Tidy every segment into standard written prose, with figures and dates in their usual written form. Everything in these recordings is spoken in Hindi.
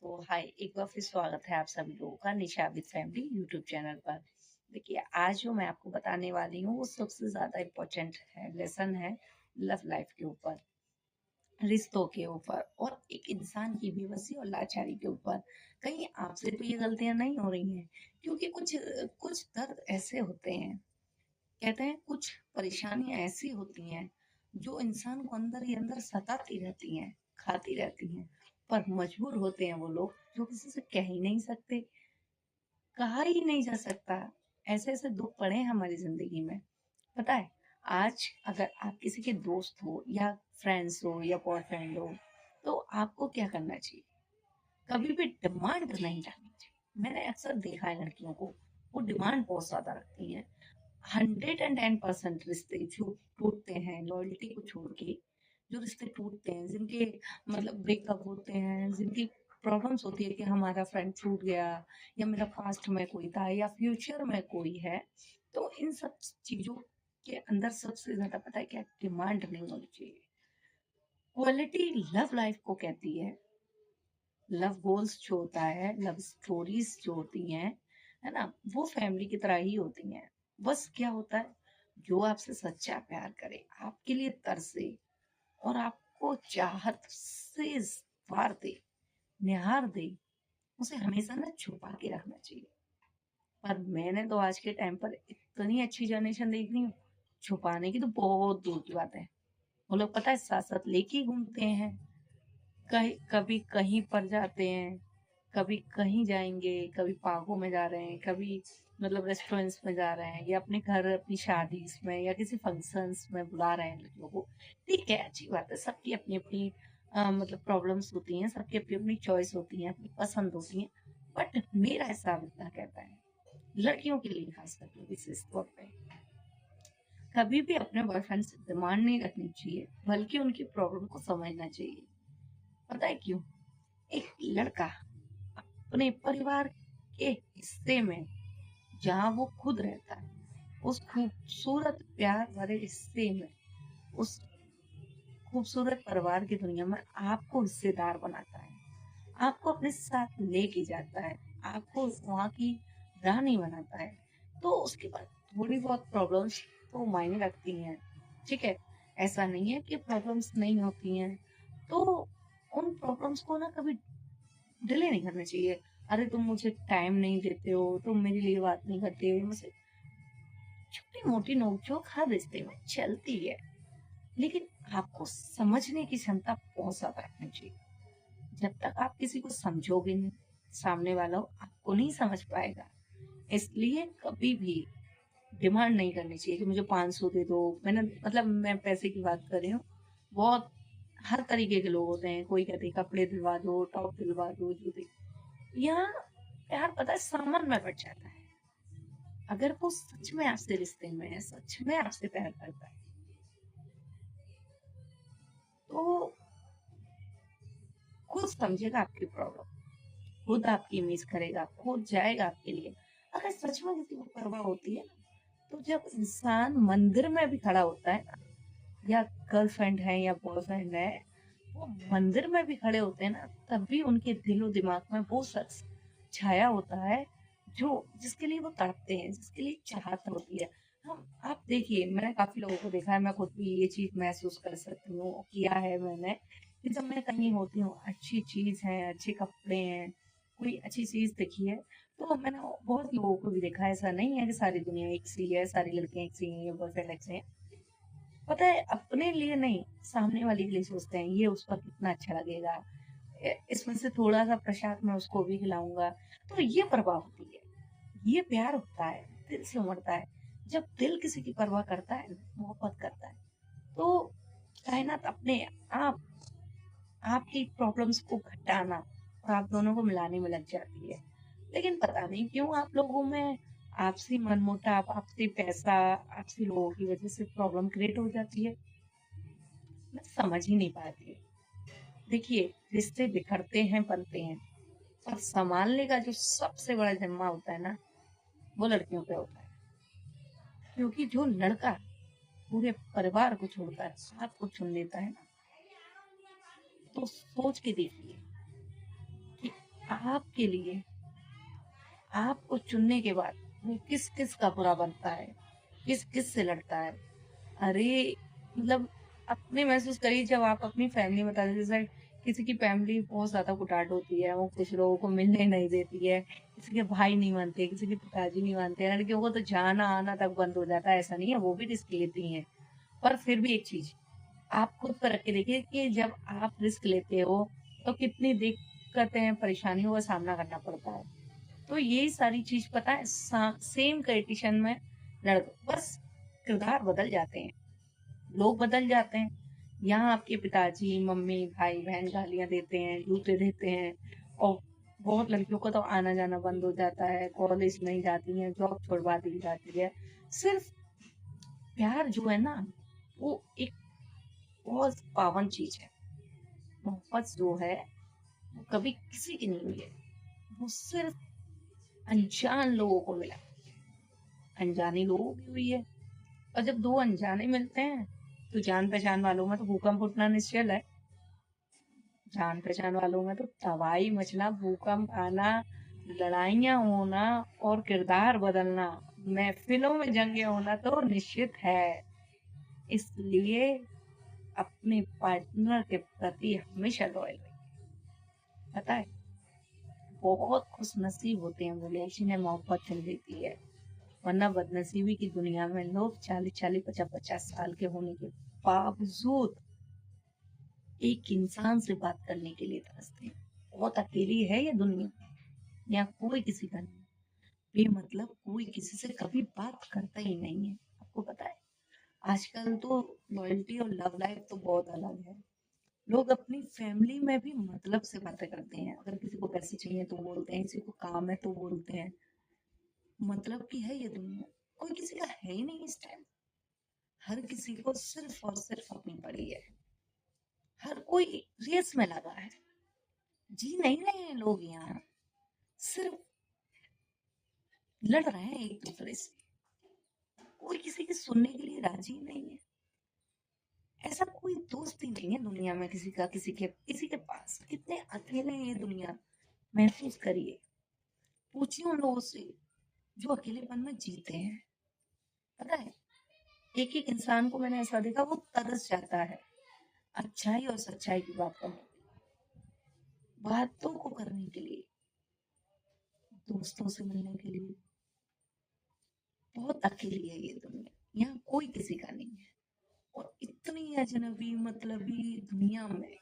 तो हाय, एक बार फिर स्वागत है आप सभी लोगों का निशा विद फैमिली यूट्यूब चैनल पर। देखिए, आज जो मैं आपको बताने वाली हूँ वो सबसे ज्यादा इम्पोर्टेंट है, लेसन है लव लाइफ के ऊपर, रिश्तों के ऊपर और एक इंसान की बेबसी और लाचारी के ऊपर। कहीं आपसे तो ये गलतियां नहीं हो रही हैं? क्योंकि कुछ कुछ दर्द ऐसे होते हैं, कहते हैं कुछ परेशानियां ऐसी होती हैं जो इंसान को अंदर ही अंदर सताती रहती हैं, खाती रहती हैं, पर मजबूर होते हैं वो लोग जो किसी से कह ही नहीं सकते, कहा ही नहीं जा सकता। ऐसे ऐसे दुख पड़े हैं हमारी जिंदगी में। पता है, आज अगर आप किसी के दोस्त हो या फ्रेंड्स हो या बॉयफ्रेंड हो, तो आपको क्या करना चाहिए? कभी भी डिमांड नहीं रखनी चाहिए। मैंने अक्सर देखा है लड़कियों को, वो डिमांड बहुत ज्यादा रखती हैं। 110% रिश्ते जो टूटते हैं लॉयल्टी को छोड़ के, जो रिश्ते टूटते हैं, जिनके मतलब ब्रेकअप होते हैं, जिनकी प्रॉब्लम्स होती है कि हमारा फ्रेंड छूट गया या मेरा पास्ट में कोई था या फ्यूचर में कोई है, तो इन सब चीजों के अंदर सबसे ज्यादा पता है क्या? डिमांड नहीं होनी चाहिए। क्वालिटी लव लाइफ को कहती लव गोल्स जो होता है, लव स्टोरीज जो होती हैं, है ना, वो फैमिली की तरह ही होती हैं। बस क्या होता है, जो आपसे सच्चा प्यार करे, आपके लिए तरसे और आपको चाहत से वार दे, निहार दे, उसे हमेशा ना छुपा के रखना चाहिए। पर मैंने तो आज के टाइम पर इतनी अच्छी जनरेशन देख रही हूँ, छुपाने की तो बहुत दूर की बात है। वो लोग पता है साथ साथ लेके ही घूमते हैं, कहीं कभी कहीं पर जाते हैं, कभी कहीं जाएंगे, कभी पार्कों में जा रहे हैं, कभी मतलब रेस्टोरेंट्स में जा रहे हैं या अपने घर अपनी शादी में या किसी फंक्शंस में बुला रहे हैं लड़कियों को। ठीक है, अच्छी बात है, सबकी अपनी अपनी मतलब प्रॉब्लम्स होती हैं, सबकी अपनी अपनी चॉइस होती है, अपनी पसंद होती है। बट मेरा हिसाब इतना कहता है, लड़कियों के लिए खास करके विशेष तौर पे, कभी भी अपने बॉयफ्रेंड से डिमांड नहीं रखनी चाहिए, बल्कि उनकी प्रॉब्लम को समझना चाहिए। पता है क्यों? एक लड़का अपने परिवार के हिस्से में, जहाँ वो खुद रहता है, उस खूबसूरत प्यार भरे हिस्से में, उस खूबसूरत परिवार की दुनिया में आपको हिस्सेदार बनाता है, आपको अपने साथ लेके जाता है, आपको वहाँ की रानी बनाता है। तो उसके बाद थोड़ी बहुत प्रॉब्लम्स तो मायने रखती हैं, ठीक है, ऐसा नहीं है कि प्रॉब्लम्स नहीं होती हैं। तो उन प्रॉब्लम्स को ना कभी डिले नहीं करना चाहिए। अरे तुम मुझे टाइम नहीं देते हो, तुम मेरे लिए बात नहीं करते हो, मुझसे छोटी मोटी नोकझोंक हर रिश्ते में चलती है, लेकिन आपको समझने की क्षमता बहुत ज्यादा रखनी चाहिए। जब तक आप किसी को समझोगे नहीं, सामने वाला आपको नहीं समझ पाएगा। इसलिए कभी भी डिमांड नहीं करनी चाहिए कि मुझे 500 दे दो। मैंने मतलब मैं पैसे की बात कर रही हूँ। बहुत हर तरीके के लोग होते हैं, कोई कहते हैं कपड़े दिलवा दो, टॉप दिलवा दो, जूते। यहाँ प्यार पता है सामान में बढ़ जाता है। अगर वो सच में आपसे रिश्ते में है, सच में आपसे प्यार करता है, तो खुद समझेगा आपकी प्रॉब्लम, खुद आपकी इमेज करेगा, खुद जाएगा आपके लिए। अगर सच में किसी को परवाह होती है ना, तो जब इंसान मंदिर में भी खड़ा होता है ना, या गर्लफ्रेंड है या बॉयफ्रेंड है, वो मंदिर में भी खड़े होते हैं ना, तब भी उनके दिलो दिमाग में वो शख्स छाया होता है जो जिसके लिए वो तड़पते हैं, जिसके लिए चाहत होती है। हम आप देखिए, मैंने काफी लोगों को देखा है, मैं खुद भी ये चीज महसूस कर सकती हूँ, किया है मैंने, कि जब मैं कहीं होती हूँ, अच्छी चीज है, अच्छे कपड़े हैं, कोई अच्छी चीज दिखी है, तो मैंने बहुत लोगों को भी देखा है। ऐसा नहीं है कि सारी दुनिया एक सी है, सारी लड़कियां एक सी हैं या बॉयफ्रेंड एक से हैं। पता है, अपने लिए नहीं, सामने वाले के लिए सोचते हैं, ये उस पर कितना अच्छा लगेगा, इसमें से थोड़ा सा प्रसाद मैं उसको भी खिलाऊंगा। तो ये परवाह होती है, ये प्यार होता है, दिल से उमड़ता है। जब दिल किसी की परवाह करता है, मोहब्बत करता है, तो कायनात अपने आप आपकी प्रॉब्लम्स को घटाना और आप दोनों को मिलाने में लग जाती है। लेकिन पता नहीं क्यों आप लोगों में आपसी मनमुटाव, आपसी पैसा, आपसी लोगों की वजह से प्रॉब्लम क्रिएट हो जाती है। मैं समझ ही नहीं पाती। देखिए, रिश्ते बिखरते हैं, बनते हैं, पर संभालने का जो सबसे बड़ा जिम्मा होता है ना, वो लड़कियों पे होता है। क्योंकि जो लड़का पूरे परिवार को छोड़कर आपको चुन लेता है ना, तो सोच के देखिए कि आपके लिए आपको चुनने के बाद वो किस किस का बुरा बनता है, किस किस से लड़ता है। अरे मतलब अपने महसूस करिए जब आप अपनी फैमिली बता दें, जैसे किसी की फैमिली बहुत ज्यादा कुटाट होती है, वो कुछ लोगों को मिलने नहीं देती है, किसी के भाई नहीं मानते, किसी के पिताजी नहीं मानते, लड़कियों को तो जाना आना तक बंद हो जाता है। ऐसा नहीं है, वो भी रिस्क लेती हैं। पर फिर भी एक चीज आप खुद पर रख के देखिए कि जब आप रिस्क लेते हो तो कितनी दिक्कतें परेशानियों का सामना करना पड़ता है। तो ये सारी चीज पता है, सेम कंडीशन में लड़ बस किरदार बदल जाते हैं, लोग बदल जाते हैं। यहाँ आपके पिताजी मम्मी भाई बहन गालियां देते हैं, जूते देते हैं, और बहुत लड़कियों का तो आना जाना बंद हो जाता है, कॉलेज नहीं जाती है, जॉब छोड़वा दी जाती है। सिर्फ प्यार जो है ना, वो एक बहुत पावन चीज है। मोहब्बत जो है वो कभी किसी की नहीं हुई है, वो सिर्फ अनजान लोगों को मिला, अनजाने लोगों की हुई है। और जब दो अनजाने मिलते हैं तो जान पहचान वालों में तो भूकंप उठना निश्चल है। जान पहचान वालों में तो तबाही मचना, भूकंप आना, लड़ाइयाँ होना और किरदार बदलना, महफिलों में जंगे होना तो निश्चित है। इसलिए अपने पार्टनर के प्रति हमेशा लॉयल रहिए। पता है, बहुत खुश नसीब होते हैं वो लोग जिन्हें मोहब्बत मिल देती है, वरना बदनसीबी की दुनिया में लोग 40-40, 50-50 साल के होने के बावजूद एक इंसान से बात करने के लिए तरसते हैं। बहुत अकेली है ये दुनिया, यहाँ कोई किसी का नहीं, बेमतलब कोई किसी से कभी बात करता ही नहीं है। आपको पता है, आजकल तो लॉयल्टी और लव लाइफ तो बहुत अलग है। लोग अपनी फैमिली में भी मतलब से बातें करते हैं, अगर किसी को पैसे चाहिए तो बोलते हैं, किसी को काम है तो बोलते हैं। मतलब की है ये दुनिया, कोई किसी का है ही नहीं इस टाइम। हर किसी को सिर्फ और सिर्फ अपनी पड़ी है, हर कोई रेस में लगा है। जी नहीं रहे हैं लोग यहाँ, सिर्फ लड़ रहे हैं एक दूसरे से। कोई किसी की सुनने के लिए राजी नहीं है। ऐसा कोई दोस्त ही नहीं है दुनिया में किसी का, किसी के पास। कितने अकेले हैं ये दुनिया, महसूस करिए। पूछिए उन लोगों से जो अकेलेपन में जीते हैं। पता है, एक एक इंसान को मैंने ऐसा देखा, वो तरस जाता है अच्छाई और सच्चाई की बात करने, बातों को करने के लिए, दोस्तों से मिलने के लिए। बहुत अकेली है ये दुनिया, यहाँ कोई किसी का नहीं है। और इतनी अजनबी मतलबी दुनिया में,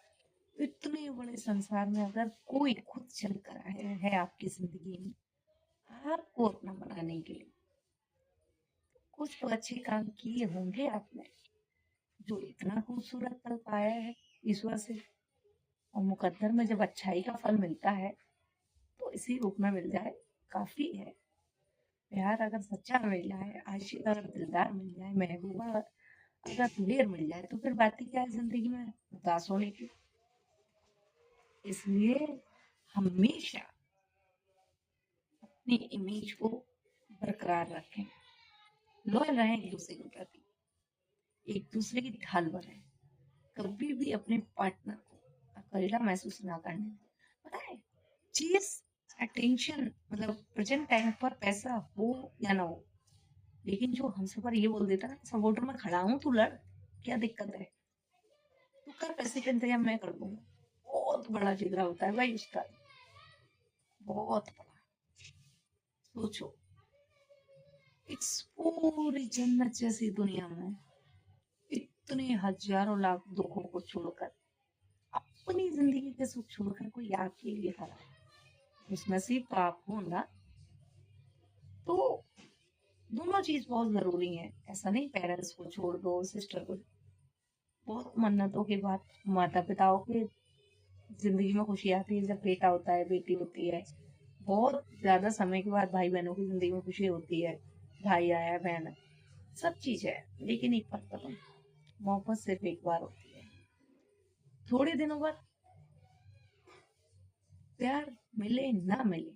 इतने बड़े संसार में, अगर कोई खुद चल कर आया है आपकी जिंदगी में आपको अपना बनाने के लिए, कुछ तो अच्छे काम किए होंगे आपने, जो इतना खूबसूरत पल पाया है ईश्वर से। और मुकद्दर में जब अच्छाई का फल मिलता है तो इसी रूप में मिल जाए काफी है। प्यार अगर सच्चा मिल जाए, आशिक अगर दिलदार मिल जाए, महबूबा अगर दिलेर मिल जाए, तो फिर बात ही क्या है जिंदगी में उदास होने की। इसलिए हमेशा अपनी इमेज को बरकरार रखें, लॉयल रहें एक दूसरे के प्रति, एक दूसरे की ढाल बने। कभी भी अपने पार्टनर को अकेला महसूस ना करने दें। पता है, चीज अटेंशन मतलब प्रेजेंट टाइम पर पैसा हो या ना हो, लेकिन जो हमसे पर ये बोल देता है ना, सपोर्टर में खड़ा हूँ तू लड़, क्या दिक्कत है, तू कर, पैसे का इंतजाम मैं कर दूंगा। बहुत बड़ा जिगरा होता है भाई उसका, बहुत बड़ा। सोचो, इस पूरी जन्नत जैसी दुनिया में इतने हजारों लाख दुखों को छोड़कर, अपनी जिंदगी के सुख छोड़कर कोई आपके लिए खड़ा है, उस नसीब तो आप हो ना। तो दोनों चीज बहुत जरूरी है। ऐसा नहीं पेरेंट्स को छोड़ दो, सिस्टर को, बहुत मन्नतों के बाद माता पिताओं के जिंदगी में खुशी आती है जब बेटा होता है, बेटी होती है। बहुत ज्यादा समय के बाद भाई बहनों की जिंदगी में खुशी होती है, भाई आया बहन है, सब चीज है। लेकिन एक बात बताऊं, मोहब्बत सिर्फ एक बार होती है। थोड़े दिनों बाद प्यार मिले ना मिले,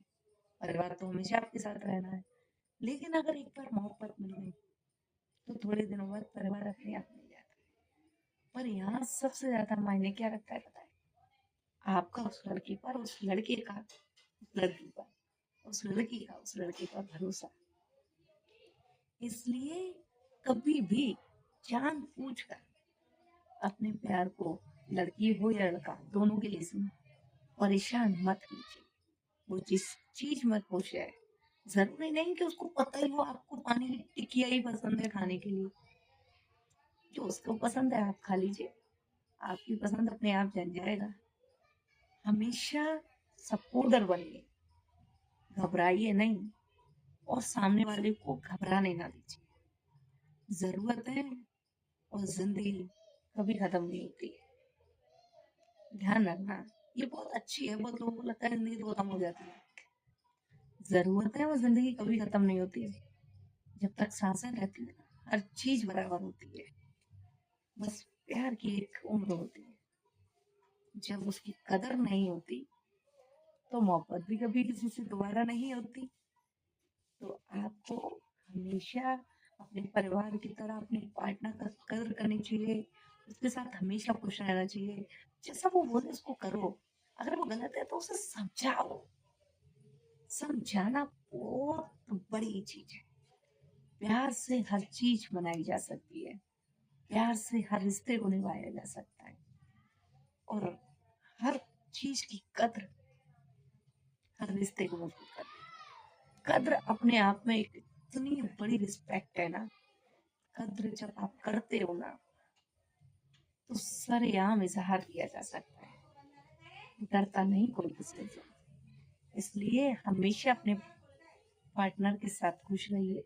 परिवार तो हमेशा आपके साथ रहना है। लेकिन अगर एक बार मोहब्बत मिल गई तो थोड़े दिनों बाद परिवार अपने आप मिल जाता है। पर यहाँ सबसे ज्यादा मायने क्या रखता है पता है, आपका उस लड़की पर, उस लड़के का उस लड़की पर, उस लड़की का उस लड़के पर भरोसा। इसलिए कभी भी जानबूझकर अपने प्यार को, लड़की हो या लड़का, दोनों के लिए परेशान मत कीजिए। वो जिस चीज में खुश है, जरूरी नहीं कि उसको पता ही हो आपको पानी की टिकिया ही पसंद है खाने के लिए। जो उसको पसंद है आप खा लीजिए, आपकी पसंद अपने आप जन जाएगा। हमेशा सपोर्टर बनिए, घबराइए नहीं, और सामने वाले को घबराने ना दीजिए। जरूरतें और जिंदगी कभी खत्म नहीं होती है, ध्यान रखना। ये बहुत अच्छी है, बहुत लोगों को लगता है जिंदगी तो खत्म हो जाती है। जरूरतें और जिंदगी कभी खत्म नहीं होती है। जब तक सांसें रहती है हर चीज बराबर होती है। बस प्यार की एक उम्र होती है, जब उसकी कदर नहीं होती तो मोहब्बत भी कभी किसी से दोबारा नहीं होती। तो आपको हमेशा अपने परिवार की तरह अपने पार्टनर का कदर करनी चाहिए, उसके साथ हमेशा खुश रहना चाहिए। जैसा वो बोले उसको करो, अगर वो गलत है तो उसे समझाओ। समझाना बहुत बड़ी चीज है। प्यार से हर चीज बनाई जा सकती है, प्यार से हर रिश्ते को निभाया जा सकता है, और हर चीज की कद्र हर रिश्ते को मजबूत करती है। कद्र अपने आप में एक इतनी बड़ी रिस्पेक्ट है ना। कद्र जब आप करते हो ना तो सरेआम इजहार किया जा सकता है, डरता नहीं कोई किसी से। इसलिए हमेशा अपने पार्टनर के साथ खुश रहिए,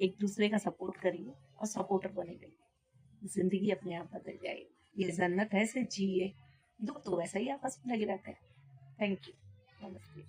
एक दूसरे का सपोर्ट करिए और सपोर्टर बने रहिए। जिंदगी अपने आप बदल जाएगी। ये जन्नत है, इसे जिए। दुख तो वैसा ही आपस में लगे रहते हैं। Thank you. नमस्ते।